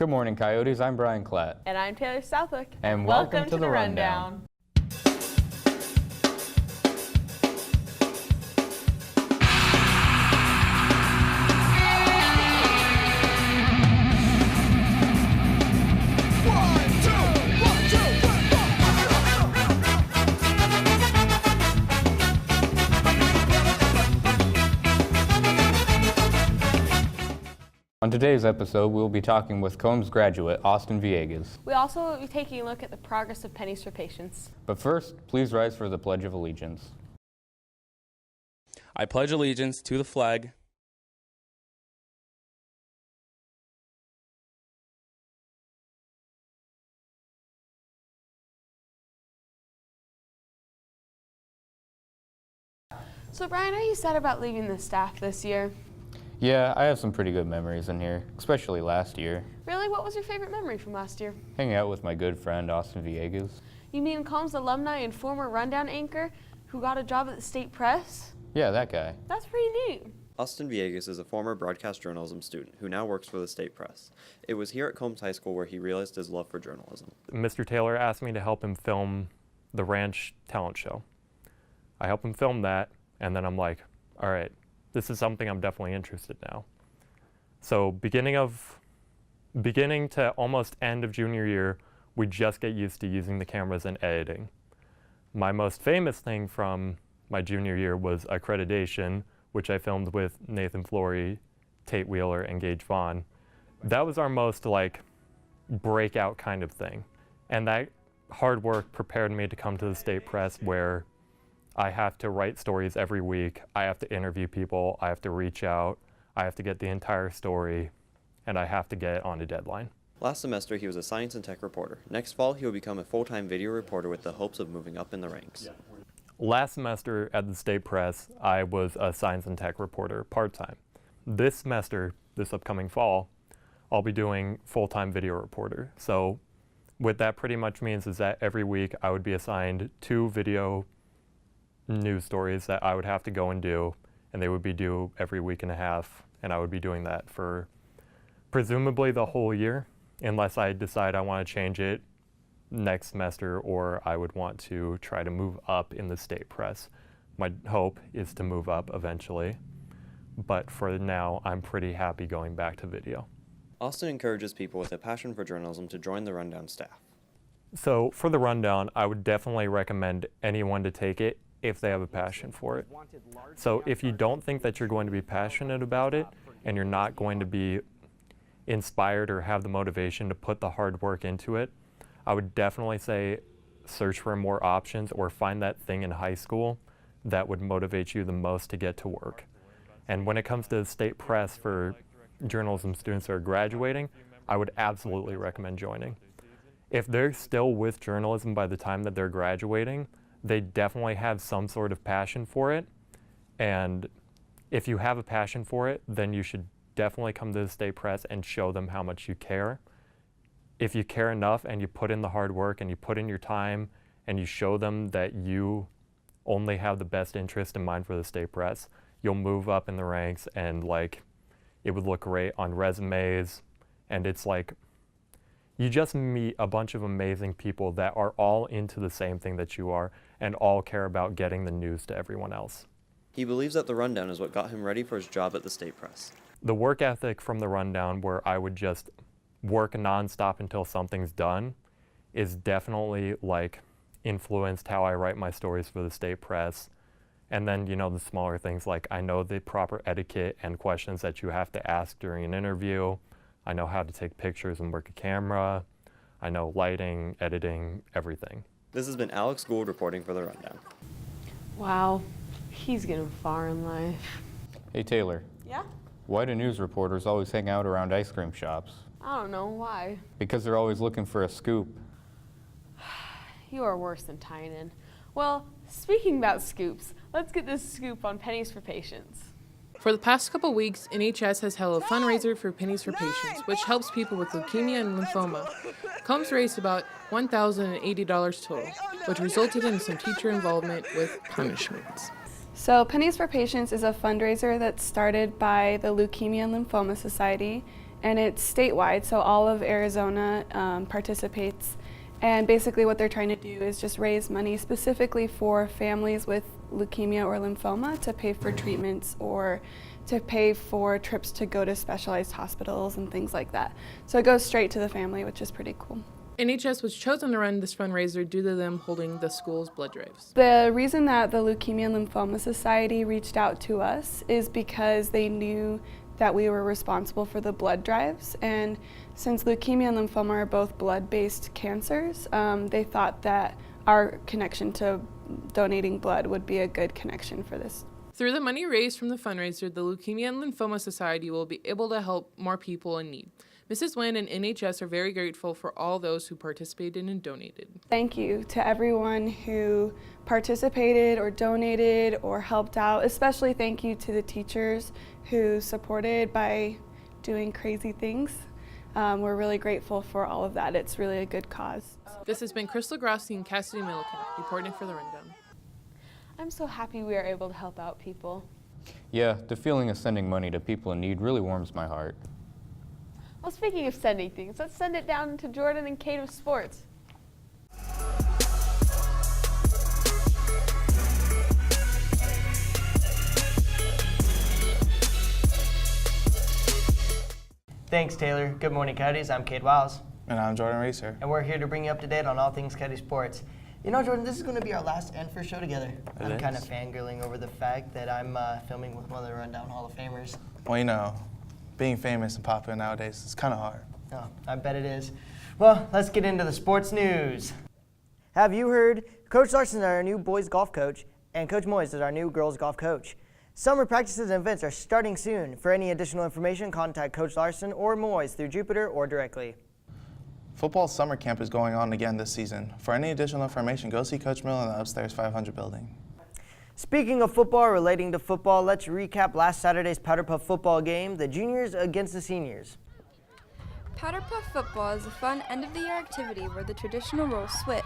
Good morning, Coyotes. I'm Brian Klatt. And I'm Taylor Southwick. And welcome to the Rundown. On today's episode, we'll be talking with Combs graduate Austin Villegas. We also will be taking a look at the progress of Pennies for Patients. But first, please rise for the Pledge of Allegiance. I pledge allegiance to the flag So Brian, are you sad about leaving the staff this year? Yeah, I have some pretty good memories in here, especially last year. Really? What was your favorite memory from last year? Hanging out with my good friend Austin Villegas. You mean Combs alumni and former Rundown anchor who got a job at the State Press? Yeah, that guy. That's pretty neat. Austin Villegas is a former broadcast journalism student who now works for the State Press. It was here at Combs High School where he realized his love for journalism. Mr. Taylor asked me to help him film the Ranch talent show. I helped him film that, and then I'm like, all right, this is something I'm definitely interested in now. So beginning to almost end of junior year, we just get used to using the cameras and editing. My most famous thing from my junior year was Accreditation, which I filmed with Nathan Flory, Tate Wheeler, and Gage Vaughn. That was our most breakout kind of thing. And that hard work prepared me to come to the State Press where I have to write stories every week, I have to interview people, I have to reach out, I have to get the entire story, and I have to get it on a deadline. Last semester, he was a science and tech reporter. Next fall, he will become a full-time video reporter with the hopes of moving up in the ranks. Last semester at the State Press, I was a science and tech reporter part-time. This semester, this upcoming fall, I'll be doing full-time video reporter. So what that pretty much means is that every week I would be assigned 2 video news stories that I would have to go and do, and they would be due every week and a half, and I would be doing that for presumably the whole year, unless I decide I want to change it next semester or I would want to try to move up in the State Press. My hope is to move up eventually, but for now I'm pretty happy going back to video. Austin encourages people with a passion for journalism to join the Rundown staff. So for the Rundown, I would definitely recommend anyone to take it if they have a passion for it. So if you don't think that you're going to be passionate about it and you're not going to be inspired or have the motivation to put the hard work into it, I would definitely say search for more options or find that thing in high school that would motivate you the most to get to work. And when it comes to the State Press for journalism students that are graduating, I would absolutely recommend joining. If they're still with journalism by the time that they're graduating, they definitely have some sort of passion for it. And if you have a passion for it, then you should definitely come to the State Press and show them how much you care. If you care enough and you put in the hard work and you put in your time and you show them that you only have the best interest in mind for the State Press, you'll move up in the ranks and it would look great on resumes. And it's you just meet a bunch of amazing people that are all into the same thing that you are and all care about getting the news to everyone else. He believes that the Rundown is what got him ready for his job at the State Press. The work ethic from the Rundown, where I would just work nonstop until something's done, is definitely influenced how I write my stories for the State Press. And then, the smaller things I know the proper etiquette and questions that you have to ask during an interview. I know how to take pictures and work a camera. I know lighting, editing, everything. This has been Alex Gould reporting for the Rundown. Wow, he's getting far in life. Hey, Taylor. Yeah? Why do news reporters always hang out around ice cream shops? I don't know, why? Because they're always looking for a scoop. You are worse than Tynan. Well, speaking about scoops, let's get this scoop on Pennies for Patients. For the past couple weeks, NHS has held a fundraiser for Pennies for Patients, which helps people with leukemia and lymphoma. Combs raised about $1,080 total, which resulted in some teacher involvement with punishments. So Pennies for Patients is a fundraiser that's started by the Leukemia and Lymphoma Society, and it's statewide, so all of Arizona participates. And basically what they're trying to do is just raise money specifically for families with leukemia or lymphoma to pay for treatments or to pay for trips to go to specialized hospitals and things like that. So it goes straight to the family, which is pretty cool. NHS was chosen to run this fundraiser due to them holding the school's blood drives. The reason that the Leukemia and Lymphoma Society reached out to us is because they knew that we were responsible for the blood drives, and since leukemia and lymphoma are both blood-based cancers, they thought that our connection to donating blood would be a good connection for this. Through the money raised from the fundraiser, the Leukemia and Lymphoma Society will be able to help more people in need. Mrs. Nguyen and NHS are very grateful for all those who participated and donated. Thank you to everyone who participated or donated or helped out. Especially thank you to the teachers who supported by doing crazy things. We're really grateful for all of that. It's really a good cause. This has been Crystal Grossi and Cassidy Milliken reporting for The Rundown. I'm so happy we are able to help out people. Yeah, the feeling of sending money to people in need really warms my heart. Well, speaking of sending things, let's send it down to Jordan and Kate of sports. Thanks, Taylor. Good morning, Coyotes. I'm Cade Wiles. And I'm Jordan Reeser. And we're here to bring you up to date on all things Coyote sports. You know, Jordan, this is going to be our last and first show together. I'm kind of fangirling over the fact that I'm filming with one of the Rundown Hall of Famers. Well, you know, being famous and popular nowadays is kind of hard. Oh, I bet it is. Well, let's get into the sports news. Have you heard? Coach Larson is our new boys golf coach, and Coach Moyes is our new girls golf coach. Summer practices and events are starting soon. For any additional information, contact Coach Larson or Moyes through Jupiter or directly. Football summer camp is going on again this season. For any additional information, go see Coach Mill in the upstairs 500 building. Speaking of football, relating to football, let's recap last Saturday's Powder Puff football game, the juniors against the seniors. Powder Puff football is a fun end-of-the-year activity where the traditional roles switch.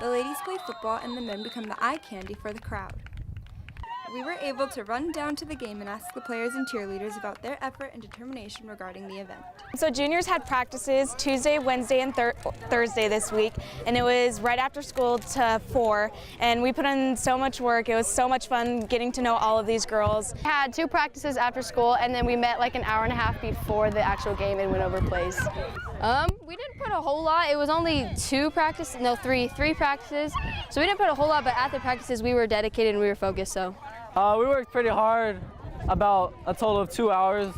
The ladies play football and the men become the eye candy for the crowd. We were able to run down to the game and ask the players and cheerleaders about their effort and determination regarding the event. So juniors had practices Tuesday, Wednesday, and Thursday this week, and it was right after school to 4, and we put in so much work. It was so much fun getting to know all of these girls. We had 2 practices after school, and then we met like an hour and a half before the actual game and went over plays. We didn't put a whole lot. It was only 3 practices. So we didn't put a whole lot, but at the practices we were dedicated and we were focused, so. We worked pretty hard, about a total of 2 hours.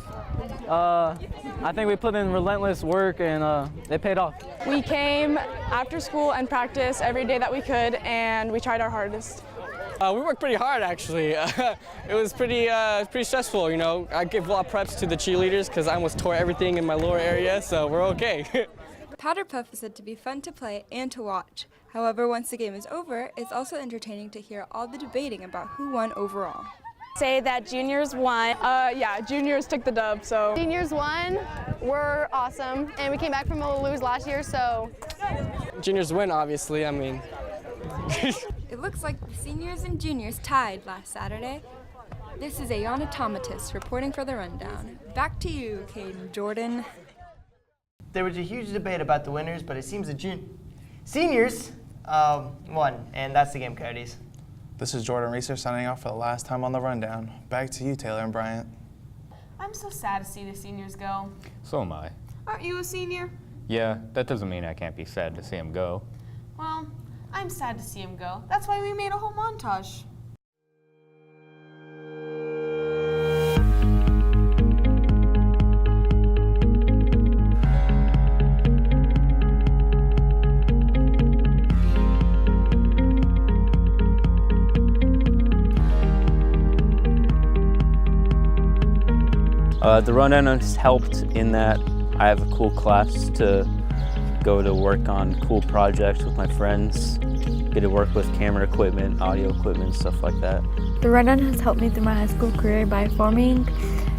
I think we put in relentless work and it paid off. We came after school and practiced every day that we could, and we tried our hardest. We worked pretty hard, actually. It was pretty stressful, you know. I give a lot of preps to the cheerleaders because I almost tore everything in my lower area, so we're okay. Powder Puff is said to be fun to play and to watch. However, once the game is over, it's also entertaining to hear all the debating about who won overall. Say that juniors won. Yeah, juniors took the dub, so. Seniors won, we're awesome, and we came back from a lose last year, so. Juniors win, obviously, I mean. It looks like the seniors and juniors tied last Saturday. This is Ayana Tomatis reporting for The Rundown. Back to you, Caden Jordan. There was a huge debate about the winners, but it seems the seniors won, and that's the game, Coyotes. This is Jordan Reeser signing off for the last time on The Rundown. Back to you, Taylor and Bryant. I'm so sad to see the seniors go. So am I. Aren't you a senior? Yeah, that doesn't mean I can't be sad to see him go. Well, I'm sad to see him go. That's why we made a whole montage. The Rundown has helped in that I have a cool class to go to work on cool projects with my friends, get to work with camera equipment, audio equipment, stuff like that. The Rundown has helped me through my high school career by forming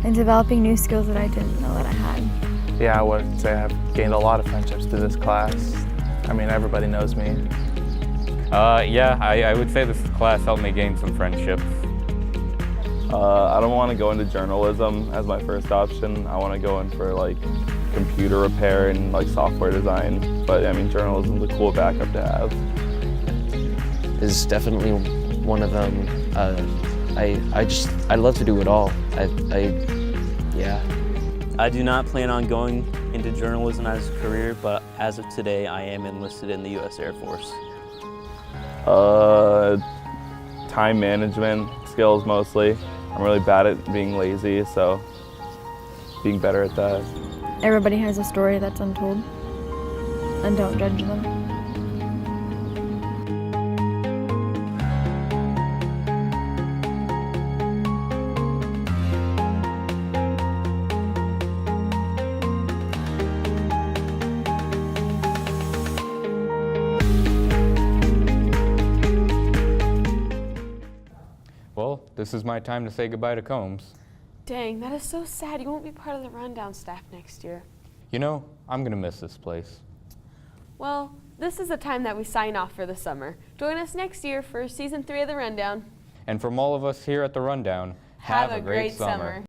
and developing new skills that I didn't know that I had. Yeah, I would say I've gained a lot of friendships through this class. I mean, everybody knows me. Yeah, I would say this class helped me gain some friendships. I don't want to go into journalism as my first option. I want to go in for like computer repair and like software design. But I mean, journalism is a cool backup to have. Is definitely one of them. I'd love to do it all. Yeah. I do not plan on going into journalism as a career, but as of today, I am enlisted in the U.S. Air Force. Time management skills mostly. I'm really bad at being lazy, so being better at that. Everybody has a story that's untold, and don't judge them. Well, this is my time to say goodbye to Combs. Dang, that is so sad. You won't be part of the rundown staff next year. You know, I'm gonna miss this place. Well, this is the time that we sign off for the summer. Join us next year for season 3 of the Rundown. And from all of us here at the Rundown, have a great summer.